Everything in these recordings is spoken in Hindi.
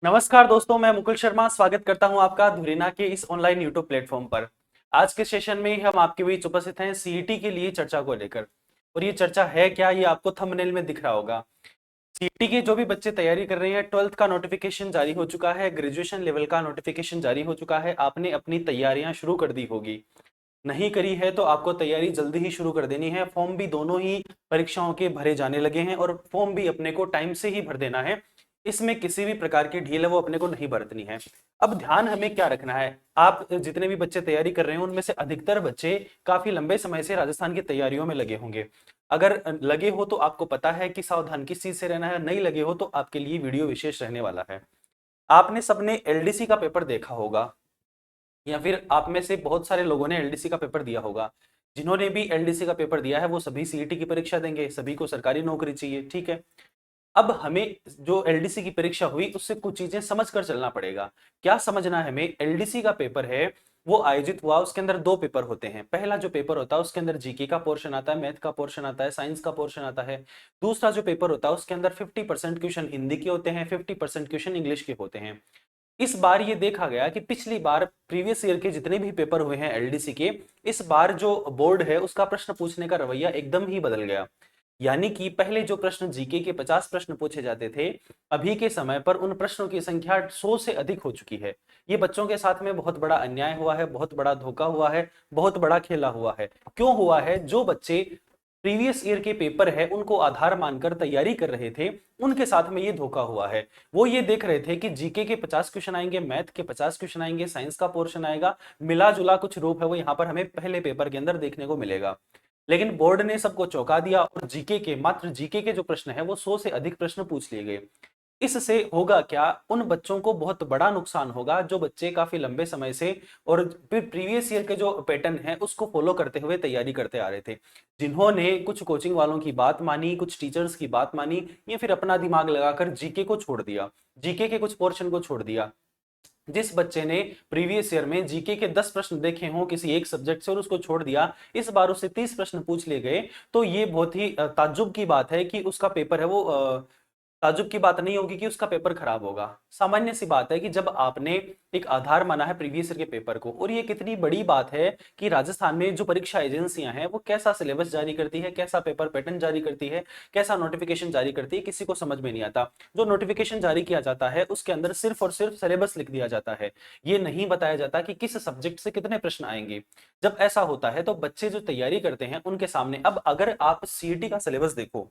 नमस्कार दोस्तों, मैं मुकुल शर्मा स्वागत करता हूं आपका धुरीना के इस ऑनलाइन यूट्यूब प्लेटफॉर्म पर। आज के सेशन में हम आपके बीच उपस्थित हैं सीईटी के लिए चर्चा को लेकर। और ये चर्चा है क्या, ये आपको थंबनेल में दिख रहा होगा। सीईटी के जो भी बच्चे तैयारी कर रहे हैं, 12th का नोटिफिकेशन जारी हो चुका है, ग्रेजुएशन लेवल का नोटिफिकेशन जारी हो चुका है। आपने अपनी तैयारियां शुरू कर दी होगी, नहीं करी है तो आपको तैयारी जल्दी ही शुरू कर देनी है। फॉर्म भी दोनों ही परीक्षाओं के भरे जाने लगे हैं और फॉर्म भी अपने को टाइम से ही भर देना है। इसमें किसी भी प्रकार की ढील है वो अपने को नहीं बरतनी है। अब ध्यान हमें क्या रखना है, आप जितने भी बच्चे तैयारी कर रहे हैं उनमें से अधिकतर बच्चे काफी लंबे समय से राजस्थान की तैयारियों में लगे होंगे। अगर लगे हो तो आपको पता है कि सावधान किस चीज से रहना है, नहीं लगे हो तो आपके लिए वीडियो विशेष रहने वाला है। आपने सबने एलडीसी का पेपर देखा होगा, या फिर आप में से बहुत सारे लोगों ने एलडीसी का पेपर दिया होगा। जिन्होंने भी एलडीसी का पेपर दिया है वो सभी सीईटी की परीक्षा देंगे, सभी को सरकारी नौकरी चाहिए, ठीक है। अब हमें जो एलडीसी की परीक्षा हुई उससे कुछ चीजें समझ कर चलना पड़ेगा। क्या समझना है हमें, एलडीसी का पेपर है वो आयोजित हुआ, उसके अंदर दो पेपर होते हैं। पहला जो पेपर होता है उसके अंदर जीके का पोर्शन आता है, मैथ का पोर्शन आता है, साइंस का पोर्शन आता है। दूसरा जो पेपर होता है उसके अंदर 50% क्वेश्चन हिंदी के होते हैं, 50% क्वेश्चन इंग्लिश के होते हैं। इस बार ये देखा गया कि पिछली बार प्रीवियस ईयर के जितने भी पेपर हुए हैं एलडीसी के, इस बार जो बोर्ड है उसका प्रश्न पूछने का रवैया एकदम ही बदल गया। यानी कि पहले जो प्रश्न जीके के 50 प्रश्न पूछे जाते थे, अभी के समय पर उन प्रश्नों की संख्या 100 से अधिक हो चुकी है। ये बच्चों के साथ में बहुत बड़ा अन्याय हुआ है, बहुत बड़ा धोखा हुआ है, बहुत बड़ा खेला हुआ है। क्यों हुआ है? जो बच्चे प्रीवियस ईयर के पेपर है उनको आधार मानकर तैयारी कर रहे थे, उनके साथ में ये धोखा हुआ है। वो ये देख रहे थे कि जीके के 50 क्वेश्चन आएंगे, मैथ के 50 क्वेश्चन आएंगे, साइंस का पोर्शन आएगा, मिला जुला कुछ रूप है वो यहाँ पर हमें पहले पेपर के अंदर देखने को मिलेगा। लेकिन बोर्ड ने सबको चौंका दिया और जीके के, मात्र जीके के जो प्रश्न है वो 100 से अधिक प्रश्न पूछ लिए गए। इससे होगा क्या, उन बच्चों को बहुत बड़ा नुकसान होगा जो बच्चे काफी लंबे समय से और फिर प्रीवियस ईयर के जो पैटर्न है उसको फॉलो करते हुए तैयारी करते आ रहे थे। जिन्होंने कुछ कोचिंग वालों की बात मानी, कुछ टीचर्स की बात मानी, या फिर अपना दिमाग लगाकर जीके को छोड़ दिया, जीके के कुछ पोर्शन को छोड़ दिया। जिस बच्चे ने प्रीवियस ईयर में जीके के 10 प्रश्न देखे हों किसी एक सब्जेक्ट से और उसको छोड़ दिया, इस बार उससे 30 प्रश्न पूछ लिए गए, तो ये बहुत ही ताज्जुब की बात है कि उसका पेपर है वो ताज्जुब की बात नहीं होगी कि उसका पेपर खराब होगा। सामान्य सी बात है कि जब आपने एक आधार माना है प्रीवियस ईयर के पेपर को, और ये कितनी बड़ी बात है कि राजस्थान में जो परीक्षा एजेंसियां हैं वो कैसा सिलेबस जारी करती है, कैसा पेपर पैटर्न जारी करती है, कैसा नोटिफिकेशन जारी करती है, किसी को समझ में नहीं आता। जो नोटिफिकेशन जारी किया जाता है उसके अंदर सिर्फ और सिर्फ सिलेबस लिख दिया जाता है, ये नहीं बताया जाता कि किस सब्जेक्ट से कितने प्रश्न आएंगे। जब ऐसा होता है तो बच्चे जो तैयारी करते हैं उनके सामने, अब अगर आप सीईटी का सिलेबस देखो,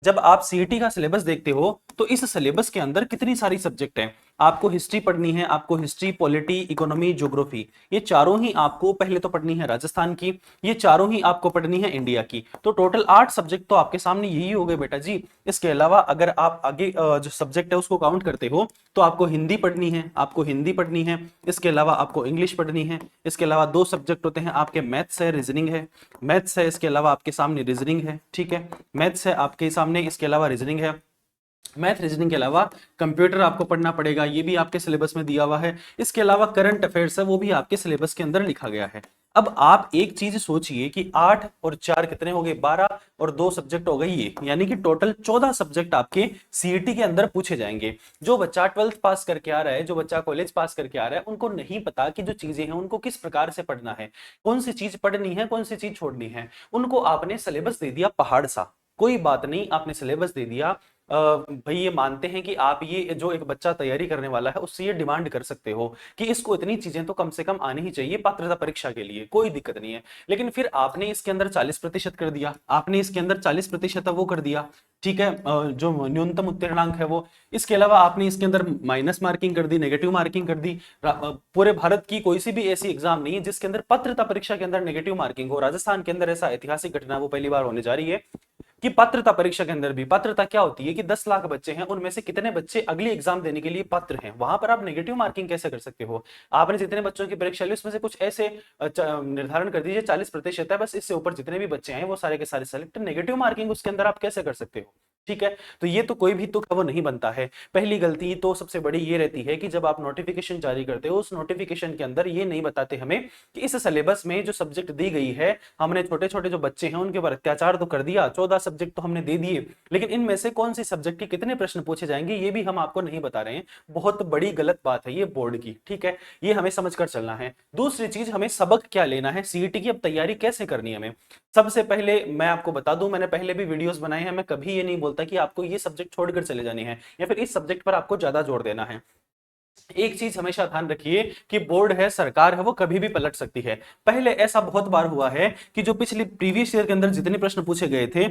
जब आप सीईटी का सिलेबस देखते हो तो इस सिलेबस के अंदर कितनी सारी सब्जेक्ट हैं। आपको हिस्ट्री पढ़नी है, आपको हिस्ट्री, पॉलिटी, इकोनॉमी, ज्योग्राफी, ये चारों ही आपको पहले तो पढ़नी है राजस्थान की, ये चारों ही आपको पढ़नी है इंडिया की। तो टोटल 8 सब्जेक्ट तो आपके सामने यही हो गए बेटा जी। इसके अलावा अगर आप आगे जो सब्जेक्ट है उसको काउंट करते हो तो आपको हिंदी पढ़नी है, आपको हिंदी पढ़नी है, इसके अलावा आपको इंग्लिश पढ़नी है, इसके अलावा दो सब्जेक्ट होते हैं आपके, मैथ्स है, रीजनिंग है। मैथ्स है, इसके अलावा आपके सामने रीजनिंग है, ठीक है। मैथ्स है आपके सामने, इसके अलावा रीजनिंग है। मैथ रीजनिंग के अलावा कंप्यूटर आपको पढ़ना पड़ेगा, ये भी आपके सिलेबस में दिया हुआ है। इसके अलावा करंट अफेयर्स है, वो भी आपके सिलेबस के अंदर लिखा गया है। अब आप एक चीज सोचिए कि 8 और 4 कितने हो गए, 12, और 2 सब्जेक्ट हो गई ये, यानी कि टोटल 14 सब्जेक्ट आपके सीईटी के अंदर पूछे जाएंगे। जो बच्चा 12th पास करके आ रहा है, जो बच्चा कॉलेज पास करके आ रहा है, उनको नहीं पता कि जो चीजें हैं उनको किस प्रकार से पढ़ना है, कौन सी चीज पढ़नी है, कौन सी चीज छोड़नी है। उनको आपने सिलेबस दे दिया पहाड़ सा, कोई बात नहीं, आपने सिलेबस दे दिया। भाई ये मानते हैं कि आप ये जो एक बच्चा तैयारी करने वाला है उससे ये डिमांड कर सकते हो कि इसको इतनी चीजें तो कम से कम आनी ही चाहिए पात्रता परीक्षा के लिए, कोई दिक्कत नहीं है। लेकिन फिर आपने इसके अंदर 40% कर दिया, आपने इसके अंदर 40% वो कर दिया, ठीक है, जो न्यूनतम उत्तीर्णांक है वो। इसके अलावा आपने इसके अंदर माइनस मार्किंग कर दी, नेगेटिव मार्किंग कर दी। पूरे भारत की कोई सी भी ऐसी एग्जाम नहीं है जिसके अंदर पात्रता परीक्षा के अंदर नेगेटिव मार्किंग हो। राजस्थान के अंदर ऐसा ऐतिहासिक घटना वो पहली बार होने जा रही है कि पात्रता परीक्षा के अंदर भी, पात्रता क्या होती है कि 10 लाख बच्चे हैं, उनमें से कितने बच्चे अगली एग्जाम देने के लिए पात्र हैं, वहां पर आप नेगेटिव मार्किंग कैसे कर सकते हो। आपने जितने बच्चों की परीक्षा ली उसमें से कुछ ऐसे निर्धारण कर दीजिए 40% है बस, इससे ऊपर जितने भी बच्चे हैं वो सारे के सारे सेलेक्ट, नेगेटिव मार्किंग उसके अंदर आप कैसे कर सकते हो। ठीक है। तो ये तो कोई भी तुक है वो नहीं बनता है। पहली गलती तो सबसे बड़ी ये रहती है कि जब आप नोटिफिकेशन जारी करते हो, उस नोटिफिकेशन के अंदर ये नहीं बताते हमें कि इस सिलेबस में जो सब्जेक्ट दी गई है, हमने छोटे छोटे जो बच्चे हैं उनके ऊपर अत्याचार तो कर दिया, 14 सब्जेक्ट तो हमने दे दिए, लेकिन इनमें से कौन सी सब्जेक्ट के कितने प्रश्न पूछे जाएंगे ये भी हम आपको नहीं बता रहे हैं। बहुत बड़ी गलत बात है ये बोर्ड की, ठीक है। ये हमें समझकर चलना है। दूसरी चीज, हमें सबक क्या लेना है, सीईटी की अब तैयारी कैसे करनी है हमें। सबसे पहले मैं आपको बता दूं, मैंने पहले भी वीडियोस बनाए हैं, मैं कभी ये नहीं बोलता कि आपको ये सब्जेक्ट छोड़कर चले जाने हैं या फिर इस सब्जेक्ट पर आपको ज्यादा जोर देना है। एक चीज हमेशा ध्यान रखिए कि बोर्ड है, सरकार है, वो कभी भी पलट सकती है। पहले ऐसा बहुत बार हुआ है कि जो पिछले प्रीवियस ईयर के अंदर जितने प्रश्न पूछे गए थे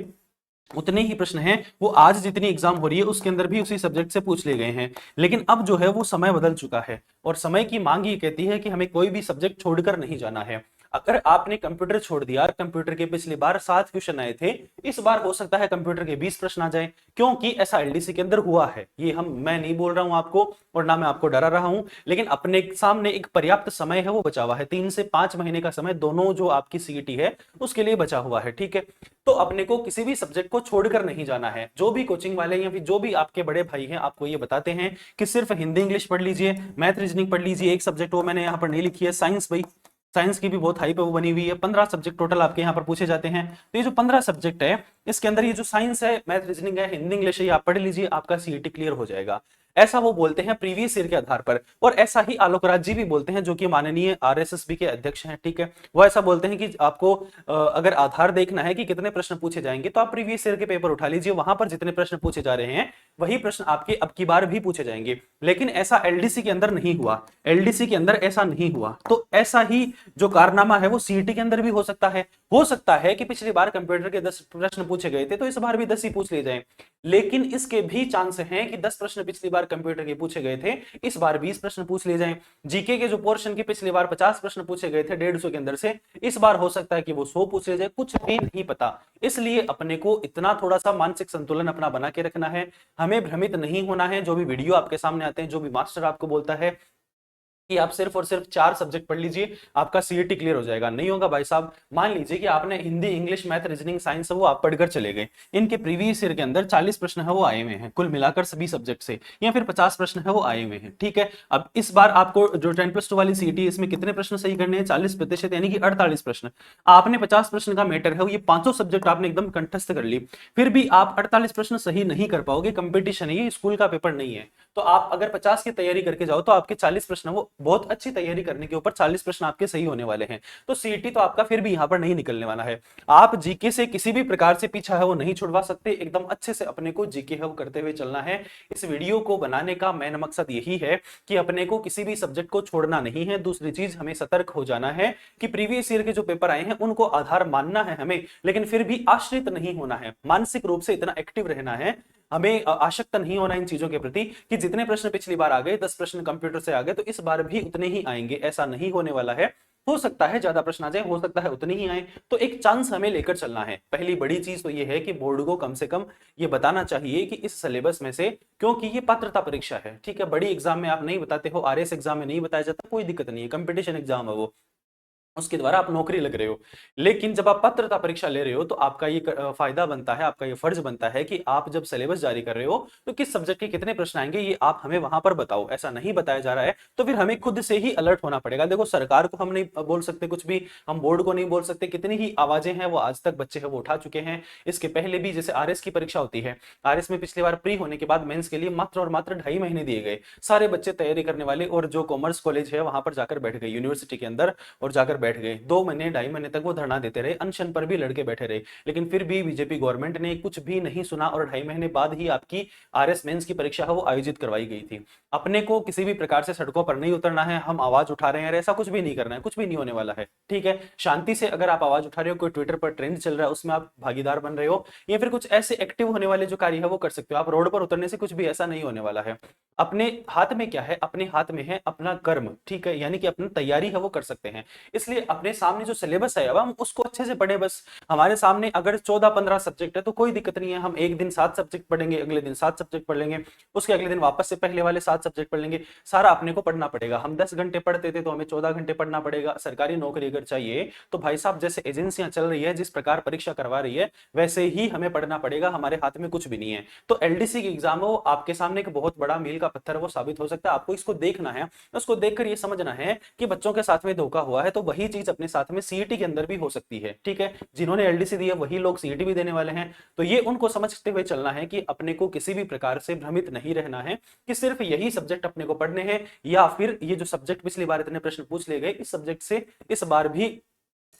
उतने ही प्रश्न हैं वो आज जितनी एग्जाम हो रही है उसके अंदर भी उसी सब्जेक्ट से पूछ लिए गए हैं। लेकिन अब जो है वो समय बदल चुका है और समय की मांग ये कहती है कि हमें कोई भी सब्जेक्ट छोड़कर नहीं जाना है। अगर आपने कंप्यूटर छोड़ दिया, कंप्यूटर के पिछली बार 7 क्वेश्चन आए थे, इस बार हो सकता है कंप्यूटर के 20 प्रश्न आ जाए, क्योंकि ऐसा एलडीसी के अंदर हुआ है। ये मैं नहीं बोल रहा हूं आपको और ना मैं आपको डरा रहा हूं, लेकिन अपने सामने एक पर्याप्त समय है वो बचा हुआ है, 3 से 5 महीने का समय दोनों जो आपकी सीईटी है उसके लिए बचा हुआ है, ठीक है। तो अपने को किसी भी सब्जेक्ट को छोड़कर नहीं जाना है। जो भी कोचिंग वाले या फिर जो भी आपके बड़े भाई हैं आपको ये बताते हैं कि सिर्फ हिंदी इंग्लिश पढ़ लीजिए, मैथ रीजनिंग पढ़ लीजिए, एक सब्जेक्ट वो मैंने यहाँ पर नहीं लिखी है साइंस, भाई साइंस की भी बहुत हाई पे वो बनी हुई है, 15 सब्जेक्ट टोटल आपके यहाँ पर पूछे जाते हैं। तो ये जो 15 सब्जेक्ट है इसके अंदर ये जो साइंस है, मैथ रीजनिंग है, हिंदी इंग्लिश है, ये आप पढ़ लीजिए, आपका सीईटी क्लियर हो जाएगा। ऐसा वो बोलते हैं प्रीवियस ईयर के आधार पर। और ऐसा ही आलोक राज जी भी बोलते हैं जो कि माननीय आरएसएसबी के अध्यक्ष हैं, ठीक है। वो ऐसा बोलते हैं कि आपको अगर आधार देखना है कि कितने प्रश्न पूछे जाएंगे तो आप प्रीवियस ईयर के पेपर उठा लीजिए, वहां पर जितने प्रश्न पूछे जा रहे हैं वही प्रश्न आपके अब की बार भी पूछे जाएंगे। लेकिन ऐसा एलडीसी के अंदर नहीं हुआ, एलडीसी के अंदर ऐसा नहीं हुआ। तो ऐसा ही जो कारनामा है वो सीईटी के अंदर भी हो सकता है। हो सकता है कि पिछली बार कंप्यूटर के 10 प्रश्न पूछे गए थे तो इस बार भी 10 ही पूछ लिए जाएं, लेकिन इसके भी चांस हैं कि 10 प्रश्न पिछली बार कंप्यूटर के पूछे गए थे, इस बार 20 प्रश्न पूछ लिए जाएं। जीके के जो पोर्शन के पिछली बार 50 प्रश्न पूछे गए थे 150 के अंदर से, इस बार हो सकता है कि वो 100 पूछ लिए जाए, कुछ भी नहीं पता। इसलिए अपने को इतना थोड़ा सा मानसिक संतुलन अपना बना के रखना है, हमें भ्रमित नहीं होना है। जो भी वीडियो आपके सामने आते हैं, जो भी मास्टर आपको बोलता है कि आप सिर्फ और सिर्फ 4 सब्जेक्ट पढ़ लीजिए आपका सीईटी क्लियर हो जाएगा, नहीं होगा भाई साहब। मान लीजिए कि आपने Hindi English math reasoning science वो आप पढ़कर चले गए, इनके प्रीवियस ईयर के अंदर 40 प्रश्न है वो आए हुए हैं कुल मिलाकर सभी सब्जेक्ट से, या फिर 50 प्रश्न है वो आए हुए हैं, ठीक है। अब इस बार आपको जो 10+2 वाली सीईटी इसमें कितने प्रश्न सही करने हैं, 40% यानी कि 48 प्रश्न। आपने 50 प्रश्न का मैटर है ये 500 सब्जेक्ट आपने एकदम कंठस्थ कर ली, फिर भी आप 48 प्रश्न सही नहीं कर पाओगे। कंपटीशन है ये, स्कूल का पेपर नहीं है। तो आप अगर 50 की तैयारी करके जाओ तो आपके 40 प्रश्न वो बहुत अच्छी तैयारी करने के ऊपर 40 प्रश्न आपके सही होने वाले हैं। तो सीईटी तो आपका फिर भी यहां पर नहीं निकलने वाला है। आप जीके से किसी भी प्रकार से पीछा है वो नहीं छुड़वा सकते, एकदम अच्छे से अपने को जीके है वो करते हुए चलना है। इस वीडियो को बनाने का मेन मकसद यही है कि अपने को किसी भी सब्जेक्ट को छोड़ना नहीं है। दूसरी चीज, हमें सतर्क हो जाना है कि प्रीवियस ईयर के जो पेपर आए हैं उनको आधार मानना है हमें, लेकिन फिर भी आश्रित नहीं होना है, मानसिक रूप से इतना एक्टिव रहना है, हमें आशक्त नहीं होना इन चीजों के प्रति कि जितने प्रश्न पिछली बार आ गए, 10 प्रश्न कंप्यूटर से आ गए तो इस बार भी उतने ही आएंगे, ऐसा नहीं होने वाला है। हो सकता है ज्यादा प्रश्न आ जाए, हो सकता है उतने ही आए, तो एक चांस हमें लेकर चलना है। पहली बड़ी चीज तो ये है कि बोर्ड को कम से कम ये बताना चाहिए कि इस सिलेबस में से, क्योंकि ये पात्रता परीक्षा है, ठीक है, बड़ी एग्जाम में आप नहीं बताते हो, आरएस एग्जाम में नहीं बताया जाता, कोई दिक्कत नहीं है, कंपटीशन एग्जाम है वो, उसके द्वारा आप नौकरी लग रहे हो। लेकिन जब आप पात्रता परीक्षा ले रहे हो तो आपका ये फायदा बनता है, आपका ये फर्ज बनता है कि आप जब सिलेबस जारी कर रहे हो तो किस सब्जेक्ट के कितने प्रश्न आएंगे ये आप हमें वहां पर बताओ। ऐसा नहीं बताया जा रहा है तो फिर हमें खुद से ही अलर्ट होना पड़ेगा। देखो, सरकार को हम नहीं बोल सकते कुछ भी, हम बोर्ड को नहीं बोल सकते, कितनी ही आवाजें हैं वो आज तक बच्चे हैं वो उठा चुके हैं। इसके पहले भी जैसे आरएस की परीक्षा होती है, आरएस में पिछली बार प्री होने के बाद मेंस के लिए मात्र और मात्र 2.5 महीने दिए गए, सारे बच्चे तैयारी करने वाले और जो कॉमर्स कॉलेज है वहां पर जाकर बैठ गए, यूनिवर्सिटी के अंदर और जाकर बैठ गए। 2 महीने 2.5 महीने तक वो धरना देते रहे, अनशन पर भी लड़के बैठे रहे, लेकिन फिर भी बीजेपी गवर्नमेंट ने कुछ भी नहीं सुना और 2.5 महीने बाद ही आपकी आरएस मेंस की परीक्षा है वो आयोजित करवाई गई थी। अपने को किसी भी प्रकार से सड़कों पर नहीं उतरना है, हम आवाज उठा रहे हैं, ऐसा कुछ भी नहीं करना है, कुछ भी नहीं होने वाला है, ठीक है। शांति से अगर आप आवाज उठा रहे हो, कोई ट्विटर पर ट्रेंड चल रहा है उसमें आप भागीदार बन रहे हो, या फिर कुछ ऐसे एक्टिव होने वाले जो कार्य है वो कर सकते हो। आप रोड पर उतरने से कुछ भी ऐसा नहीं होने वाला है। अपने हाथ में क्या है, अपने हाथ में है अपना कर्म, ठीक है, यानी कि अपनी तैयारी है वो कर सकते हैं। इसलिए से अपने सामने जो सिलेबस है अब हम उसको अच्छे से पढ़े बस। हमारे सामने अगर 14-15 सब्जेक्ट है तो कोई दिक्कत नहीं है, हम एक दिन 7 सब्जेक्ट पढ़ेंगे, अगले दिन 7 सब्जेक्ट पढ़ लेंगे, उसके अगले दिन वापस से पहले वाले 7 सब्जेक्ट पढ़ लेंगे। सारा अपने को पढ़ना पड़ेगा। हम 10 घंटे पढ़ते थे तो हमें 14 घंटे पढ़ना पड़ेगा। सरकारी नौकरी अगर चाहिए तो भाई साहब जैसे एजेंसियां चल रही है, जिस प्रकार परीक्षा करवा रही है, वैसे ही हमें पढ़ना पड़ेगा। हमारे हाथ में कुछ भी नहीं है। तो एलडीसी की एग्जाम हो आपके सामने एक बहुत बड़ा मील का पत्थर वो साबित हो सकता है। आपको इसको देखना है, उसको देखकर ये समझना है कि बच्चों के साथ में धोखा हुआ है, तो वही चीज अपने साथ में सीईटी के अंदर भी हो सकती है। ठीक है, जिन्होंने एलडीसी दी है वही लोग सीईटी भी देने वाले हैं। तो ये उनको समझते हुए चलना है कि अपने को किसी भी प्रकार से भ्रमित नहीं रहना है कि सिर्फ यही सब्जेक्ट अपने को पढ़ने हैं, या फिर ये जो सब्जेक्ट पिछली बार इतने प्रश्न पूछ लिए गए, इस सब्जेक्ट से इस बार भी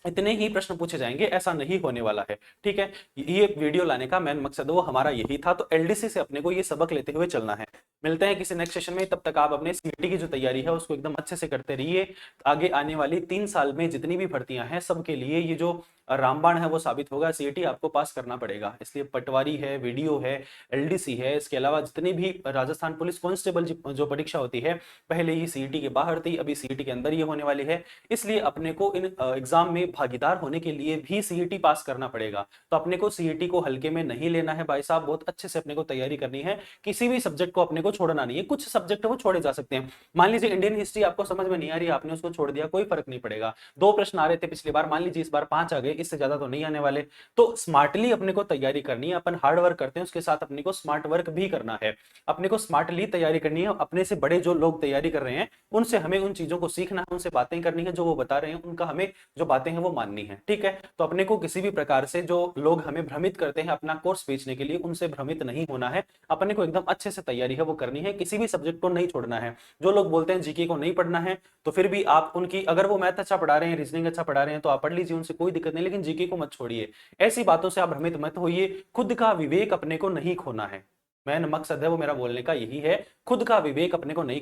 इतने ही प्रश्न पूछे जाएंगे, ऐसा नहीं होने वाला है। ठीक है, ये वीडियो लाने का मेन मकसद वो हमारा यही था। तो एलडीसी से अपने को ये सबक लेते हुए चलना है। मिलते हैं किसी नेक्स्ट सेशन में, तब तक आप अपने सीईटी की जो तैयारी है उसको एकदम अच्छे से करते रहिए। आगे आने वाली 3 साल में जितनी भी भर्तियां हैं सबके लिए ये जो रामबाण है वो साबित होगा। सीईटी आपको पास करना पड़ेगा, इसलिए पटवारी है, वीडियो है, एलडीसी है, इसके अलावा जितनी भी राजस्थान पुलिस कांस्टेबल जो परीक्षा होती है, पहले ही सीईटी के बाहर थी, अभी सीईटी के अंदर ये होने वाली है। इसलिए अपने को इन एग्जाम में भागीदार होने के लिए भी सीईटी पास करना पड़ेगा। तो अपने को सीईटी को हल्के में नहीं लेना है भाई साहब, बहुत अच्छे से अपने को तैयारी करनी है। किसी भी सब्जेक्ट को अपने को छोड़ना नहीं है। कुछ सब्जेक्ट वो छोड़े जा सकते हैं। मान लीजिए इंडियन हिस्ट्री आपको समझ में नहीं आ रही, आपने उसको छोड़ दिया, कोई फर्क नहीं पड़ेगा। 2 प्रश्न आ रहे थे पिछली बार, मान लीजिए इस बार 5 आ गए, इससे ज्यादा तो नहीं आने वाले। तो स्मार्टली अपने को तैयारी करनी है। अपन हार्ड वर्क करते हैं, उसके साथ अपने को स्मार्ट वर्क भी करना है। अपने को स्मार्टली तैयारी करनी है। अपने से बड़े जो लोग तैयारी कर रहे हैं उनसे हमें उन चीजों को सीखना है, उनसे बातें करनी है, जो वो बता रहे हैं उनका हमें जो बातें हैं वो माननी है। ठीक है, तो अपने को किसी भी प्रकार से जो लोग हमें भ्रमित करते हैं अपना कोर्स बेचने के लिए, उनसे भ्रमित नहीं होना है। अपने को एकदम अच्छे से तैयारी है वो करनी है, किसी भी सब्जेक्ट को नहीं छोड़ना है। जो लोग बोलते हैं जीके को नहीं पढ़ना है, तो फिर भी आप उनकी, अगर वो मैथ अच्छा पढ़ा रहे हैं, रीजनिंग अच्छा पढ़ा रहे हैं, तो आप पढ़ लीजिए, उनसे कोई दिक्कत नहीं, लेकिन जीके को मत छोड़िए। ऐसी बातों से आप भ्रमित मत होइए। खुद का विवेक अपने को नहीं खोना है। मैन मकसद है वो मेरा बोलने का यही है। खुद का विवेक अपने को नहीं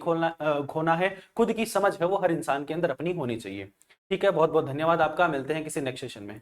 खोना है। खुद की समझ है वो हर इंसान के अंदर अपनी होनी चाहिए। ठीक है, बहुत बहुत धन्यवाद आपका। मिलते हैं किसी नेक्स्ट सेशन में।